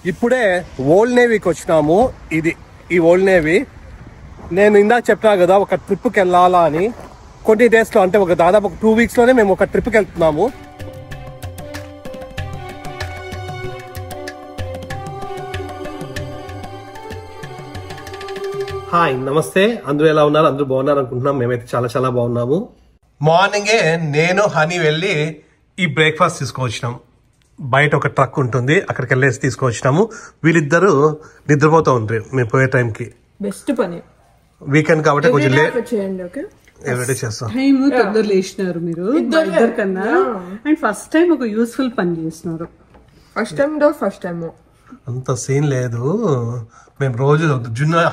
ఇప్పుడే ఓల్డ్ నేవీకి వచ్చినాము. ఇది ఈ ఓల్డ్ నేవీ. నేను ఇందాక చెప్పినా కదా ఒక ట్రిప్కి వెళ్ళాలా అని. కొన్ని డేస్లో అంటే దాదాపు 2 వీక్స్లోనే మేము ఒక ట్రిప్కి వెళ్తున్నాము. హాయ్, నమస్తే. అందరూ ఎలా ఉన్నారు? అందరూ బాగున్నారు అనుకుంటున్నాం. మేమైతే చాలా చాలా బాగున్నాము. మార్నింగే నేను హనీ వెళ్ళి ఈ బ్రేక్ఫాస్ట్ తీసుకువచ్చినాం. బయట ఒక ట్రక్ ఉంటుంది, అక్కడికి వెళ్ళేసి తీసుకువచ్చినాము. వీళ్ళిద్దరూ నిద్రపోతూ ఉంటారు మేము పోయే టైంకి. బెస్ట్ పని. వీకెండ్ కాబట్టి కొంచెం లేట్ ఎవరిడే చేస్తాం. టైం తొందర లేచినారు మీరు ఇద్దరు కన్నా. అండ్ ఫస్ట్ టైం ఒక యూస్ఫుల్ పని చేస్తున్నారు. ఫస్ట్ టైం అంత సీన్ లేదు. మేము రోజు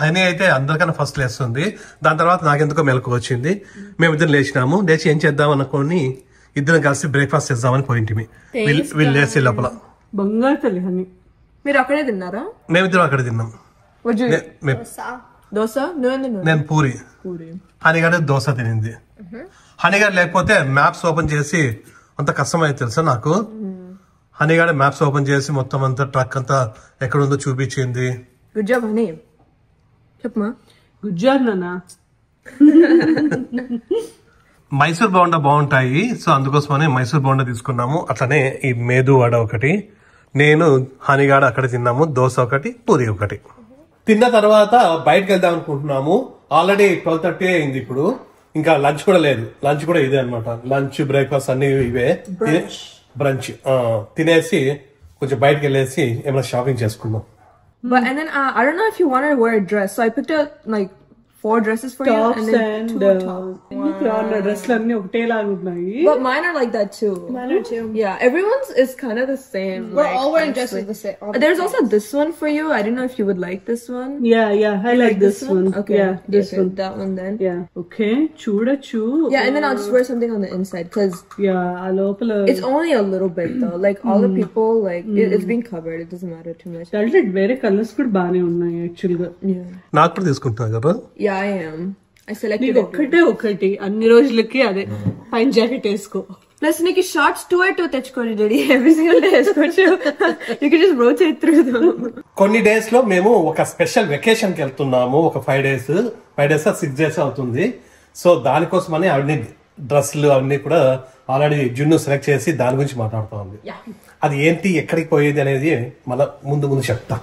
హనీ అయితే అందరికన్నా ఫస్ట్ లేస్తుంది. దాని తర్వాత నాకెందుకో మెలకు వచ్చింది. మేమిద్దరం లేచినాము. లేచి ఏం చేద్దాం అనుకోని ఇద్దరం కలిసి బ్రేక్ఫాస్ట్ చేద్దామని పోయింటిమి. వీళ్ళు లేచి లోపల బంగారు తల్లి హనీ. మీరు అక్కడే తిన్నారా? మేమిద్దరం అక్కడ తిన్నాం. దోశ, నేను పూరి. హనీగాడు దోశ తినింది. హనీగాడు లేకపోతే మ్యాప్స్ ఓపెన్ చేసి అంత కష్టమైంది తెలుసా నాకు. హనీగాడు మ్యాప్స్ ఓపెన్ చేసి మొత్తం అంతా ట్రక్ అంతా ఎక్కడుందో చూపించింది. Good job honey. చెప్పమా. గుడ్ జాబ్ నాన్న. మైసూర్ బోండా బాగుంటాయి, సో అందుకోసమనే మైసూర్ బోండా తీసుకున్నాము. అట్లనే ఈ మేదు వడ ఒకటి, నేను హనీగాడు అక్కడ తిన్నాము. దోశ ఒకటి, పూరి ఒకటి. తిన్న తర్వాత బయటకు వెళ్దాం అనుకుంటున్నాము. ఆల్రెడీ 12:30 అయింది. ఇప్పుడు ఇంకా లంచ్ కూడా లేదు. లంచ్ కూడా ఇదే అనమాట. లంచ్ బ్రేక్ఫాస్ట్ అన్ని ఇవే. బ్రంచ్ తినేసి కొంచెం బయటకు వెళ్ళేసి ఏమైనా షాపింగ్ చేసుకుందాం. But and then I don't know if you want to wear a dress, so I picked out like 4 dresses for tops you and then 2 tops. డ్రెస్లు అన్ని ఒకటేలాగా ఉన్నాయి. But mine are like that too. Mine are too. Yeah, everyone's is kind of the same. We're like, all wearing dresses the same. There's also this one for you. I don't know if you would like this one. Yeah, I like this one. Okay. Yeah, this okay, one. That one then. Yeah. Okay. చూడొచ్చు. Yeah, and then I'll just wear something on the inside because ఆ లోపల it's only a little bit though. Like all the people like it's being covered. It doesn't matter too much. వేరే colours కూడా బానే ఉన్నాయి actual గా. Yeah. నాకు కూడా తీసుకుంటున్నా కదా. Yeah, I am. I selected ఒకటి అన్ని రోజులకి అదే పైన జాకెట్ వేసుకో. Plus Nikki shorts 2 తెచ్చుకోండి డాడీ. Every single day వేసుకోవచ్చు. You can just rotate through them. కొన్ని డేస్ లో మేము ఒక స్పెషల్ వెకేషన్ కి వెళ్తున్నాము. ఒక 5 days 6 days అవుతుంది. సో దానికోసమని అవన్నీ డ్రెస్సులు అవన్నీ కూడా ఆల్రెడీ జున్ను సెలెక్ట్ చేసి దాని గురించి మాట్లాడుతూ ఉంది. అది ఏంటి, ఎక్కడికి పోయేది అనేది మళ్ళీ ముందు చెప్తా.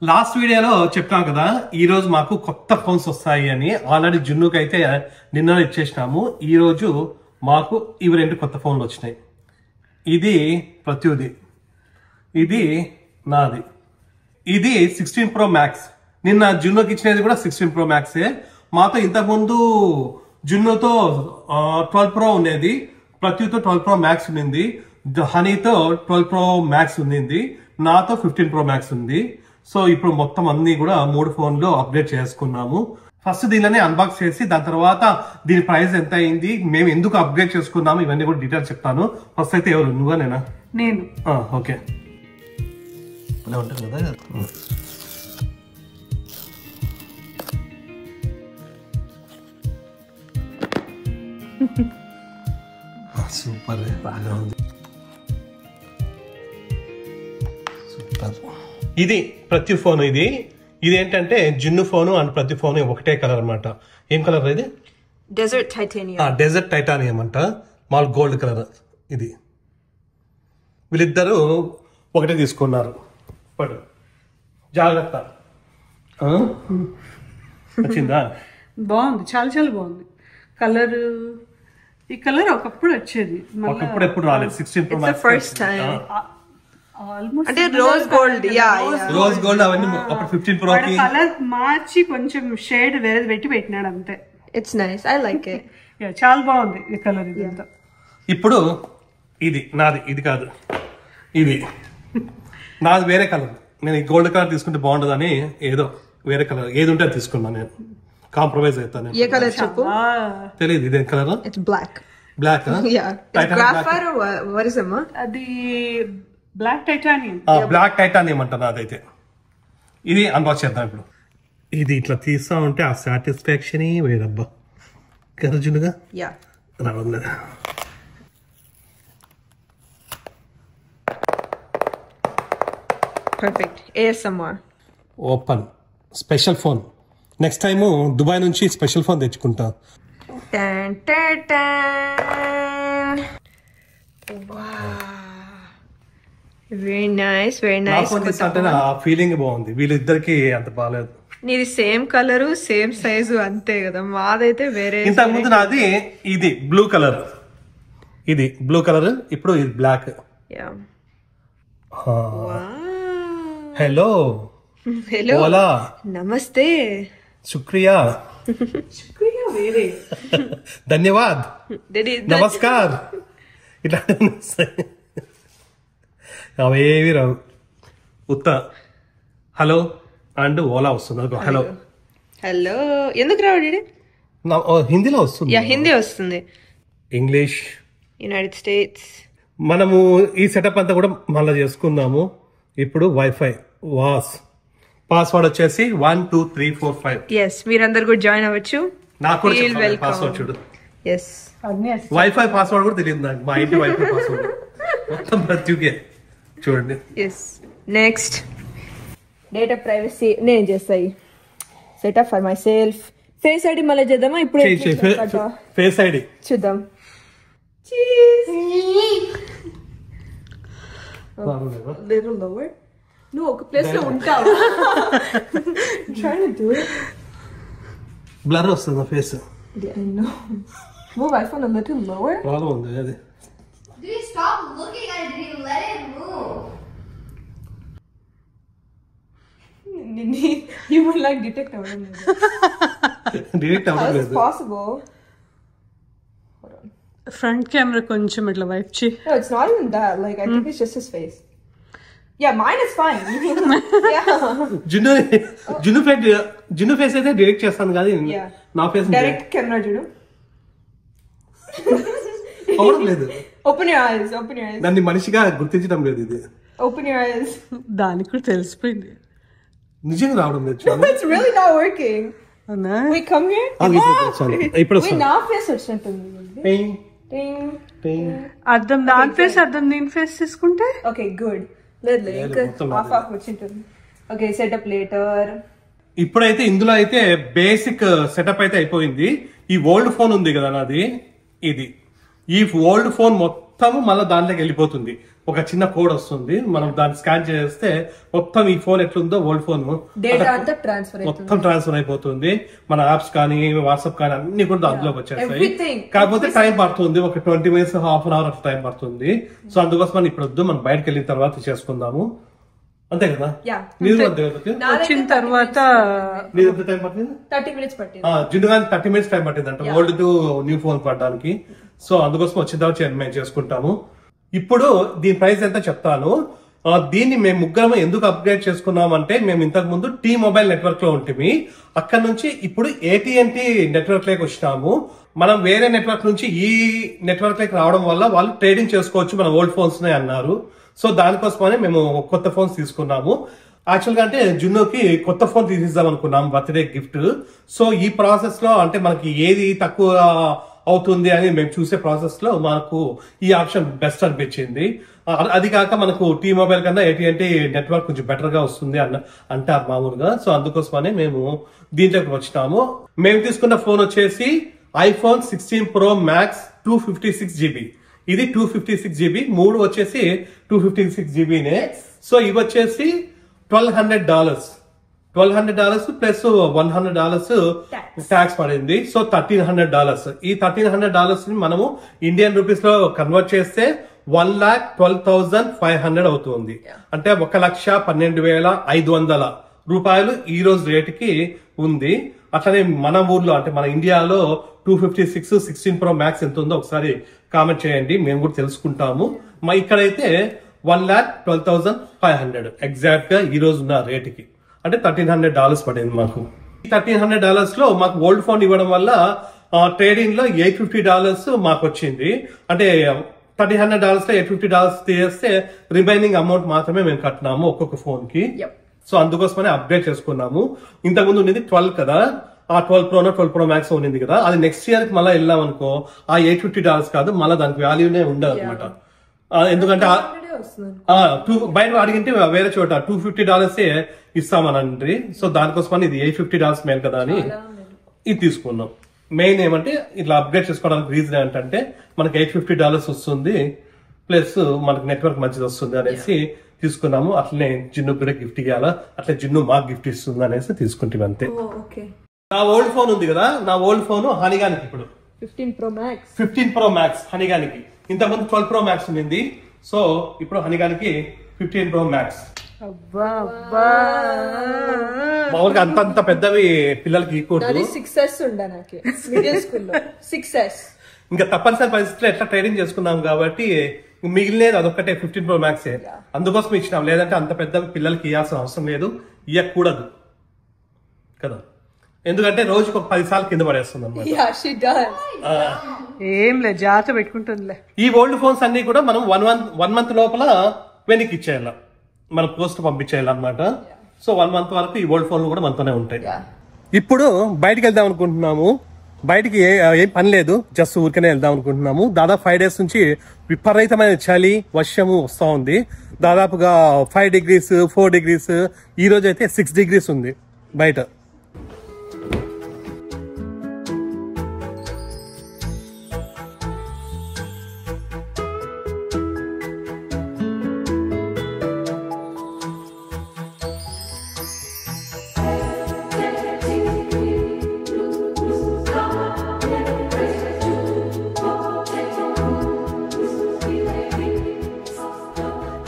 లాస్ట్ వీడియోలో చెప్పాం కదా ఈ రోజు మాకు కొత్త ఫోన్స్ వస్తాయి అని. ఆల్రెడీ జున్నుకి అయితే నిన్న ఇచ్చేసినాము. ఈ రోజు మాకు ఇవి 2 కొత్త ఫోన్లు వచ్చినాయి. ఇది ప్రత్యూది, ఇది నాది. ఇది 16 Pro Max. నిన్న జున్నుకి ఇచ్చినది కూడా 16 Pro Max. మాతో ఇంతకుముందు జున్నుతో 12 Pro ఉండేది, ప్రత్యూతో 12 Pro Max ఉండింది, హనీతో 12 Pro Max ఉండింది, నాతో 15 Pro Max ఉంది. సో ఇప్పుడు మొత్తం అన్ని కూడా 3 ఫోన్లు అప్డేట్ చేసుకున్నాము. ఫస్ట్ దీనిలోనే అన్బాక్స్ చేసి దాని తర్వాత దీని ప్రైస్ ఎంత అయింది, మేము ఎందుకు అప్గ్రేడ్ చేసుకున్నాము, ఇవన్నీ కూడా డీటెయిల్స్ చెప్తాను. ఫస్ట్ అయితే ఎవరు, నువ్వా నేనా? నేను. ఓకే. ఉంటుంది కదా. సూపర్, బాగా ఉంది. సూపర్. ఇది ప్రతి ఫోన్. ఇది ఏంటంటే జున్ను ఫోను అండ్ ప్రతి ఫోన్ ఒకటే కలర్ అనమాట. ఏం కలర్ ఇది? Desert titanium. డెజర్ట్ టైటానియం అంట. మాల్ గోల్డ్ కలర్ ఇది. వీళ్ళిద్దరూ ఒకటే తీసుకున్నారు. పడు జాగ్రత్త. వచ్చిందా? బాగుంది, చాలా బాగుంది కలర్. ఈ కలర్ ఒకప్పుడు వచ్చేది, ఒకప్పుడు ఎప్పుడు రాలేదు. 16 Pro Max first time. Almost అంటే రోజ్ గోల్డ్. రోజ్ గోల్డ్ అవన్నీ అప్పుడు 15 Pro కి కలర్ మార్చి కొంచెం షేడ్ వేరేది పెట్టినాడు అంతే. It's nice, I like it. చాలా బాగుంది ఈ కలర్. ఇదంతా ఇప్పుడు ఇది నాది, ఇది కాదు. ఇది నాది వేరే కలర్. నేను ఈ గోల్డ్ కలర్ తీసుకుంటే బాగుంటుందని ఏదో వేరే కలర్ ఏది ఉంటే తీసుకున్నాను. నేను కాంప్రమైజ్ అవుతాను. ఏ కలర్ చెప్పు. తెలియదు ఇదే colour. It's black. Black. Graphite what is అమ్మా? అది బ్లాక్ టైటానియం. బ్లాక్ టైటానియం అంట నాదైతే. ఇది అన్బాక్స్ చేద్దాం ఇప్పుడు. ఇది ఇట్లా తీస్తా ఉంటే ఆ సాటిస్ఫాక్షన్ వేరబ్బా. కరజునుగా రావడం. Perfect. ASMR. Open special phone. Next time Dubai నుంచి స్పెషల్ ఫోన్ తెచ్చుకుంటా. Very nice, very nice. అంటే ఆ ఫీలింగ్ బాగుంది. వీళ్ళిద్దరికి అంత బాగాలేదు. నీది సేమ్ కలరు సేమ్ సైజు అంతే కదా, మాదైతే వేరే. ఇంతకు ముందు నాది ఇది బ్లూ కలర్, ఇది బ్లూ కలర్, ఇప్పుడు ఇది బ్లాక్. హలో హలో, ఓలా, నమస్తే, శుక్రియా, శుక్రియా వేరే, ధన్యవాద్, నమస్కార్, ఇట్లా అవేవి రావు. ఉత్త హలో అండ్ ఓలా వస్తుంది. హలో హలో ఎందుకు రావడి? హిందీలో వస్తుంది. హిందీ వస్తుంది. English, United states. మనము ఈ సెటప్ అంతా కూడా మళ్ళీ చేసుకుందాము. ఇప్పుడు వైఫై వాస్ పాస్వర్డ్ వచ్చేసి 1 2 3 4 5. ఎస్, మీరందరు కూడా జాయిన్ అవ్వచ్చు. నాకు కూడా పాస్వర్డ్ చూడు. ఎస్, వైఫై పాస్వర్డ్ కూడా తెలియదు నాకు. మా ఇంటి వైఫై పాస్వర్డ్ మొత్తం ప్రతికే చూడండి. ఎస్, నెక్స్ట్ డేటా ప్రైవసీ నేను చేస్తాయి. Setup for my self. Face ID మళ్ళీ చేద్దామా? ఇప్పుడు ఫేస్ ఐడి చూద్దాం. నువ్వు ఒక ప్లేస్ లో ఉంటావు. బ్లర్ వస్తుంది face. Move iPhone a little lower. Problem ఉంది అది. Dude, stop looking at it and let it move. You would like detect our delete How is అవ్వలేదు. possible? ఫ్రంట్ కెమెరా కొంచెం ఇట్లా వైప్ చేయి. No, it's not even that. Like, I think it's just his face. Yeah, mine is fine. Yeah. జున్ను face అయితే delete చేస్తాను కానీ Yeah. నా face Direct camera, Judu. అవడం లేదు. Open your eyes. Open your eyes. దాన్ని మనిషిగా గుర్తించడం లేదు. ఇది Open your eyes. దానికి కూడా తెలిసిపోయింది. నిజంగా రావడం లేదు. It's really not working. అవునా? Wait, come here. ఇప్పుడు Wait, నా face వచ్చినట్టుంది. Ting. అర్థం దాని ఫేస్, అర్థం దీని ఫేస్ తీసుకుంటే Okay, good. లేదు మొత్తం హాఫ్ హాఫ్ వచ్చింటుంది. Okay, setup later. ఇప్పుడైతే ఇందులో అయితే బేసిక్ సెటప్ అయితే అయిపోయింది. ఈ ఓల్డ్ ఫోన్ ఉంది కదా నాది, ఇది ఈ ఓల్డ్ ఫోన్ మొత్తం మళ్ళీ దాంట్లోకి వెళ్ళిపోతుంది. ఒక చిన్న కోడ్ వస్తుంది, మనం దాన్ని స్కాన్ చేస్తే మొత్తం ఈ ఫోన్ ఎట్లుందో ఓల్డ్ ఫోన్ డేటా అంతా ట్రాన్స్ఫర్ మొత్తం ట్రాన్స్ఫర్ అయిపోతుంది. మన యాప్స్ కానీ వాట్సాప్ కానీ అన్ని కూడా దాంట్లోకి వచ్చేస్తాయి. Everything. కాకపోతే టైం పడుతుంది, ఒక 20 minutes హాఫ్ అన్ అవర్ అట్లా టైం పడుతుంది. సో అందుకోసం మనం ఇప్పుడు వద్దు, మనం బయటకు వెళ్ళిన తర్వాత చేసుకుందాము. అంతే కదా? Yeah. మీరు అంతే కదా? వచ్చిన తర్వాత మీరు ఎంత టైం పట్టింది? 30 minutes పట్టింది. జిన్ను కానీ 30 minutes టైం పట్టింది అంట ఓల్డ్ టు న్యూ ఫోన్ పడడానికి. సో అందుకోసం వచ్చిన తర్వాత మేము చేసుకుంటాము. ఇప్పుడు దీని ప్రైస్ ఎంత చెప్తాను. దీన్ని మేము ముగ్గురం ఎందుకు అప్గ్రేడ్ చేసుకున్నాం అంటే, మేము ఇంతకు ముందు టీ మొబైల్ నెట్వర్క్ లో ఉంటుంది, అక్కడ నుంచి ఇప్పుడు AT&T నెట్వర్క్ లోకి వచ్చినాము. మనం వేరే నెట్వర్క్ నుంచి ఈ నెట్వర్క్ లోకి రావడం వల్ల వాళ్ళు ట్రేడింగ్ చేసుకోవచ్చు మన ఓల్డ్ ఫోన్స్ అన్నారు. సో దానికోసమనే మేము కొత్త ఫోన్స్ తీసుకున్నాము. యాక్చువల్ గా అంటే జున్నుకి కొత్త ఫోన్ తీసిద్దాం అనుకున్నాం బర్త్డే గిఫ్ట్. సో ఈ ప్రాసెస్ లో అంటే మనకి ఏది తక్కువ అవుతుంది అని మేము చూసే ప్రాసెస్ లో మనకు ఈ ఆప్షన్ బెస్ట్ అనిపించింది. అది కాక మనకు టీ మొబైల్ కన్నా AT&T నెట్వర్క్ కొంచెం బెటర్ గా వస్తుంది అంటారు మామూలుగా. సో అందుకోసమనే మేము దీంట్లోకి వచ్చినాము. మేము తీసుకున్న ఫోన్ వచ్చేసి iPhone 16 Pro Max 256GB. ఇది 256GB, 3 వచ్చేసి 256GBనే. సో ఇవి వచ్చేసి $1,200 ప్లస్ $100 ట్యాక్స్ పడింది. సో $1,300. ఈ $1,300 ని మనము ఇండియన్ రూపీస్ లో కన్వర్ట్ చేస్తే 1,12,500 అవుతుంది. అంటే 1,12,500 రూపాయలు ఈ రోజు రేటుకి ఉంది. అట్లనే మన ఊర్లో అంటే మన ఇండియాలో 256 16 Pro Max ఎంత ఉందో ఒకసారి కామెంట్ చేయండి, మేము కూడా తెలుసుకుంటాము. మా ఇక్కడైతే 1,12,500 ఎగ్జాక్ట్ గా ఈ రోజు ఉన్న రేటుకి, అంటే $1,300 పడింది మాకు. ఈ $1,300 లో మాకు ఓల్డ్ ఫోన్ ఇవ్వడం వల్ల ట్రేడింగ్ లో $850 మాకు వచ్చింది. అంటే $1,300 లో $850 తీసేస్తే రిమైనింగ్ అమౌంట్ మాత్రమే మేము కట్టినాము ఒక్కొక్క ఫోన్ కి. సో అందుకోసమనే అప్డేట్ చేసుకున్నాము. ఇంతకుముందు ఉండేది 12 కదా, ఆ 12 Pro 12 Pro Max ఉండింది కదా, అది నెక్స్ట్ ఇయర్ కి మళ్ళీ వెళ్ళాం అనుకో, ఆ $850 కాదు, మళ్ళీ దానికి వాల్యూనే ఉండదు అనమాట. ఎందుకంటే బయట అడిగింటే వేరే చోట $250 ఇస్తామనండి. సో దానికోసమని ఇది $850 మేలు కదా అని ఇది తీసుకున్నాం. మెయిన్ ఏమంటే ఇట్లా అప్గ్రేడ్ చేసుకోవడానికి రీజన్ ఏంటంటే మనకి $850 వస్తుంది, ప్లస్ మనకి నెట్వర్క్ మంచిది వస్తుంది అనేసి తీసుకున్నాము. అట్లనే జిన్ను కూడా గిఫ్ట్ ఇవ్వాలా, అట్లా జిన్ను మాకు గిఫ్ట్ ఇస్తుంది అనేసి తీసుకుంటాం అంతే. నా ఓల్డ్ ఫోన్ ఉంది కదా, నా ఓల్డ్ ఫోన్ హనీగానికి ఇప్పుడు 15 Pro Max హనీగానికి. ఇంతకుముందు 12 Pro Max ఉంది. సో ఇప్పుడు హనీగానికి 15 Pro Max. మామూలుగా అంతంత పెద్దవి పిల్లలకి ఇవ్వకూడదు. 6S ఉండే నాకు మిడిల్ స్కూల్లో 6S. ఇంకా తప్పనిసరి పరిస్థితుల్లో ఎట్లా ట్రేడింగ్ చేసుకున్నాం కాబట్టి మిగిలినది అదొక్కటే 15 Pro Max. అందుకోసం ఇచ్చినాం, లేదంటే అంత పెద్ద పిల్లలకి ఇవ్వాల్సిన అవసరం లేదు, ఇవ్వకూడదు కదా. ఎందుకంటే రోజుకి 10 సార్లు కింద పడేస్తుంది అనమాట. ఏం లేదు, జాగ్రత్త పెట్టుకుంటుందిలే. ఈ ఓల్డ్ ఫోన్స్ అన్ని కూడా మనం 1 month లోపల వెనక్కి ఇచ్చేయాలి, మనం పోస్ట్ పంపించేయాలి అనమాట. సో 1 month వరకు ఈ ఓల్డ్ ఫోన్లు కూడా మనతోనే ఉంటాయి. ఇప్పుడు బయటకు వెళ్దాం అనుకుంటున్నాము. బయటికి ఏం పని లేదు, జస్ట్ ఊరికనే వెళ్దాం అనుకుంటున్నాము. దాదాపు 5 days నుంచి విపరీతమైన చలి, వర్షము వస్తా ఉంది. దాదాపుగా 5 degrees 4 degrees, ఈ రోజు అయితే 6 degrees ఉంది బయట.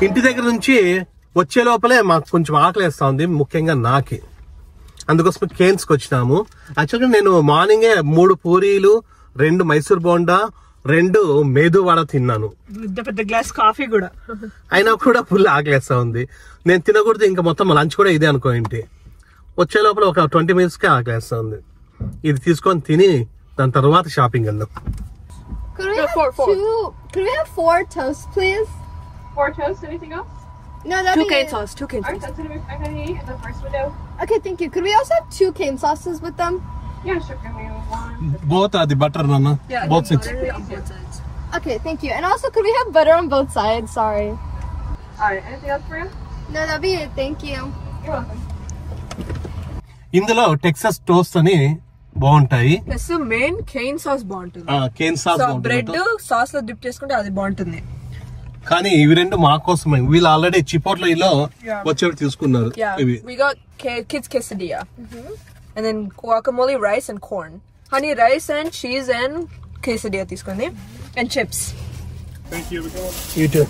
ఇంటి దగ్గర నుంచి వచ్చే లోపలే మాకు కొంచెం ఆకలిస్తా ఉంది, ముఖ్యంగా నాకి. అందుకోసం కేన్స్కి వచ్చినాము. యాక్చువల్గా నేను మార్నింగే 3 పూరీలు, 2 మైసూర్ బోండా, 2 మేదువాడ తిన్నాను. పెద్ద గ్లాస్ కాఫీ కూడా. అయినా కూడా ఫుల్ ఆకలిస్తా ఉంది. నేను తినకూడదు, ఇంకా మొత్తం లంచ్ కూడా ఇదే అనుకోండి. వచ్చే లోపల ఒక 20 minutes కే ఆకలిస్తా ఉంది. ఇది తీసుకొని తిని దాని తర్వాత షాపింగ్ వెళ్దాం. Could we have 4 toasts, please? 4 toasts, anything else? No, that'd 2 be cane it. sauce, 2 cane Alright, sauce. that's gonna be in the first window. Okay, thank you. Could we also have 2 cane sauces with them? Yeah, sure. Give me one. Both అది butter నాన్న, both 6. On both sides. Okay, thank you. And also, could we have butter on both sides? Sorry. Alright, anything else for you? No, that'd be it. Thank you. You're welcome. ఇందులో Texas toast అని బాగుంటాయి. Plus main Kane sauce బాగుంటుంది. Kane sauce bread sauce లో dip చేసుకుంటే అది బాగుంటుంది. కానీ ఇవి 2 మా కోసమే. వీళ్ళు ఆల్రెడీ చిపోట్లలో వచ్చేవి తీసుకున్నారు. ఇవి we got kids quesadilla and then guacamole, rice and corn, honey rice and cheese and quesadilla తీసుకుంది and chips. Thank you. You too.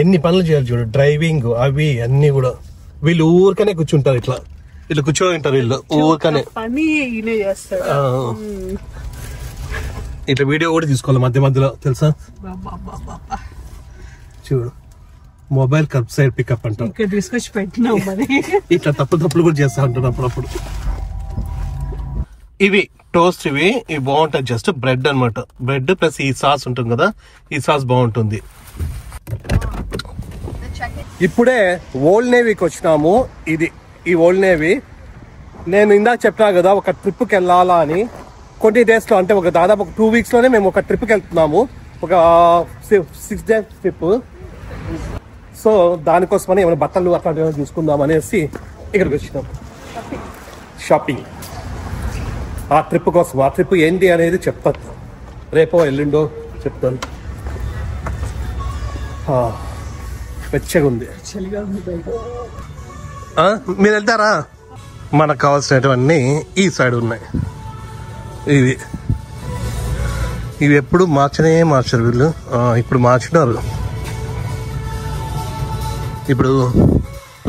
ఎన్ని పనులు చేయాలి చూడు, డ్రైవింగ్ అవి అన్ని కూడా. వీళ్ళు ఊరికనే కూర్చుంటారు, ఇట్లా కూర్చొని ఉంటారు వీళ్ళు ఊరికనే. పని చేస్తారు. ఇట్లా వీడియో కూడా తీసుకోవాలి మధ్య మధ్యలో, తెలుసా? చూడు, మొబైల్ కప్ సైడ్ పికప్ అంటారు. ఇక్కడ తీసుకొచ్చి పెట్టినావు మరి. ఇట్లా తప్పులు కూడా చేస్తా ఉంటారు అప్పుడప్పుడు. ఇవి టోస్ట్, ఇవి బాగుంటాయి. జస్ట్ బ్రెడ్ అన్నమాట. బ్రెడ్ ప్లస్ ఈ సాస్ ఉంటుంది కదా, ఈ సాస్ బాగుంటుంది. ఇప్పుడే ఓల్డ్ నేవీకి వచ్చినాము. ఈ ఓల్డ్ నేవీ నేను ఇందాక చెప్పినా కదా ఒక ట్రిప్కి వెళ్ళాలా అని. కొన్ని డేస్లో, అంటే దాదాపు 2 weeks లోనే మేము ఒక ట్రిప్కి వెళ్తున్నాము, ఒక 6 days ట్రిప్. సో దానికోసమని ఏమైనా బట్టలు అట్లాంటివి తీసుకుందాం అనేసి ఇక్కడికి వచ్చినాం షాపింగ్. ఆ ట్రిప్ కోసం. ఆ ట్రిప్ ఏంటి అనేది చెప్తాను, రేపో ఎల్లుండో చెప్తాను. వెచ్చగా ఉంది. మీరు వెళ్తారా? మనకు కావాల్సినటువన్నీ ఈ సైడ్ ఉన్నాయి. ఇవి ఎప్పుడు మార్చరు వీళ్ళు. ఇప్పుడు మార్చినారు. ఇప్పుడు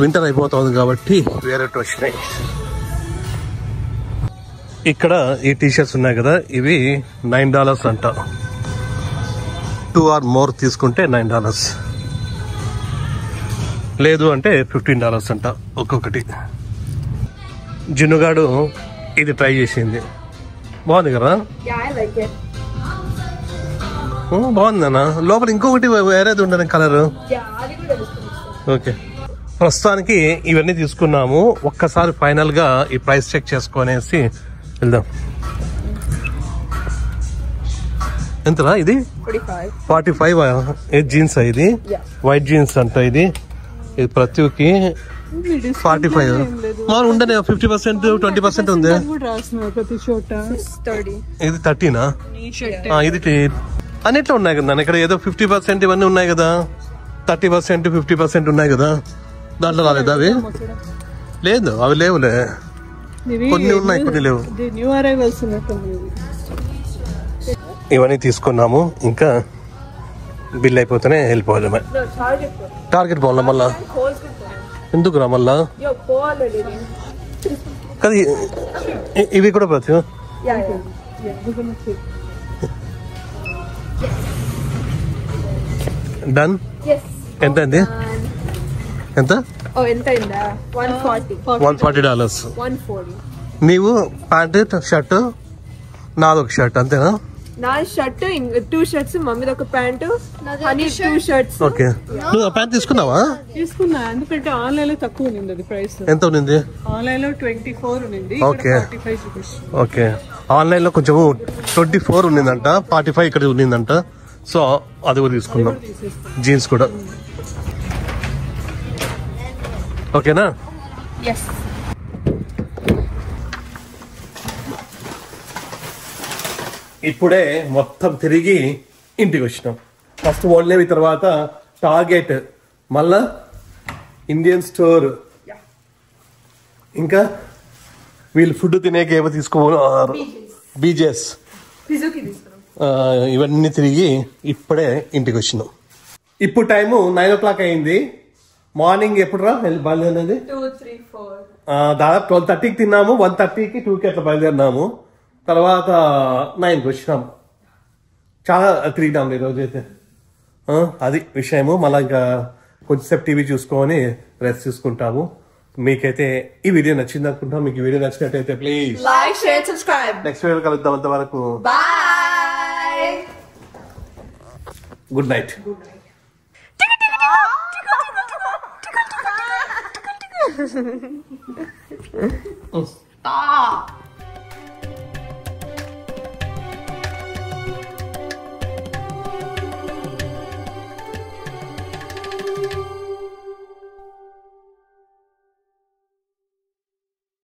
వింటర్ అయిపోతుంది కాబట్టి వేరే వచ్చినాయి. ఇక్కడ ఈ టీషర్ట్స్ ఉన్నాయి కదా, ఇవి $9 అంట. 2 or more తీసుకుంటే $9, లేదు అంటే $15 అంట ఒక్కొక్కటి. జున్నుగాడు ఇది ట్రై చేసింది, బాగుంది కదా? బాగుందన్న. లోపల ఇంకొకటి వేరేది ఉండదు కలర్. ఓకే, ప్రస్తుతానికి ఇవన్నీ తీసుకున్నాము. ఒక్కసారి ఫైనల్ గా ఈ ప్రైస్ చెక్ చేసుకునేసి వెళ్దాం. ఎంతరా ఇది? 45. ఏ జీన్స్ ఇది? వైట్ జీన్స్ అంట ఇది. ఇది ప్రతికి 45. మరి ఉండనే 50%, 20% ఉంది. ప్రతి చోట ఇది 30నా? ఇది అన్నిట్లో ఉన్నాయి కదా ఇక్కడ. ఏదో 50% ఇవన్నీ ఉన్నాయి కదా, 30%, 50% ఉన్నాయి కదా. దాంట్లో రాలేదా అవి? లేదు, అవి లేవులే. కొన్ని ఉన్నాయి, కొన్ని లేవు. New arrivals. ఇవన్నీ తీసుకున్నాము. ఇంకా బిల్ అయిపోతేనే వెళ్ళిపోవాలి. టార్గెట్ పోవాలా మళ్ళా? ఎందుకు రా మళ్ళా? కదా ఇవి కూడా ప్రతి డన్. ఎంత అయింది? ఎంత? $140. నీవు ప్యాంట్, షర్ట్, నాదొక షర్ట్ అంతేనా? నా షర్ట్, 2 షర్ట్స్, మమ్మీది ఒక ప్యాంటు, హనీ 2 షర్ట్స్. ఓకే. నువ్వు ప్యాంట్ తీసుకున్నావా? తీసుకున్నా, ఎందుకంటే ఆన్లైన్ లో తక్కువ ఉంది అది ప్రైస్. ఎంత ఉంది? ఆన్లైన్ లో 24 ఉంది. Okay okay. ఆన్లైన్ లో కొంచెం 24 ఉన్నిందంట, 45 ఇక్కడ ఉన్నిందంట. సో అది కూడా తీసుకున్నాం. జీన్స్ కూడా ఓకేనా? ఇప్పుడే మొత్తం తిరిగి ఇంటికి వచ్చినాం. ఫస్ట్ ఓల్నేవి, తర్వాత టార్గెట్, మళ్ళా ఇండియన్ స్టోర్, ఇంకా వీళ్ళు ఫుడ్ తినేకి ఏవో తీసుకోవాలి, బీజెస్, ఇవన్నీ తిరిగి ఇప్పుడే ఇంటికి వచ్చినాం. ఇప్పుడు టైము 9 o'clock అయింది. మార్నింగ్ ఎప్పుడు రా బయలుదేరినది? 2, 3, 4. దాదాపు 12:30కి తిన్నాము, 1:30కి 2కి అట్లా బయలుదేరినాము. తర్వాత 9కి వచ్చినాము. చాలా తిరిగినాం ఈరోజు అయితే. అది విషయము. మళ్ళీ ఇంకా కొంచెంసేపు టీవీ చూసుకొని రెస్ట్ తీసుకుంటాము. మీకైతే ఈ వీడియో నచ్చింది అనుకుంటాం. మీకు ఈ వీడియో నచ్చినట్టయితే please like, share, subscribe. Next video కలుద్దాం. అంతవరకు బాయ్. Good night. Stop.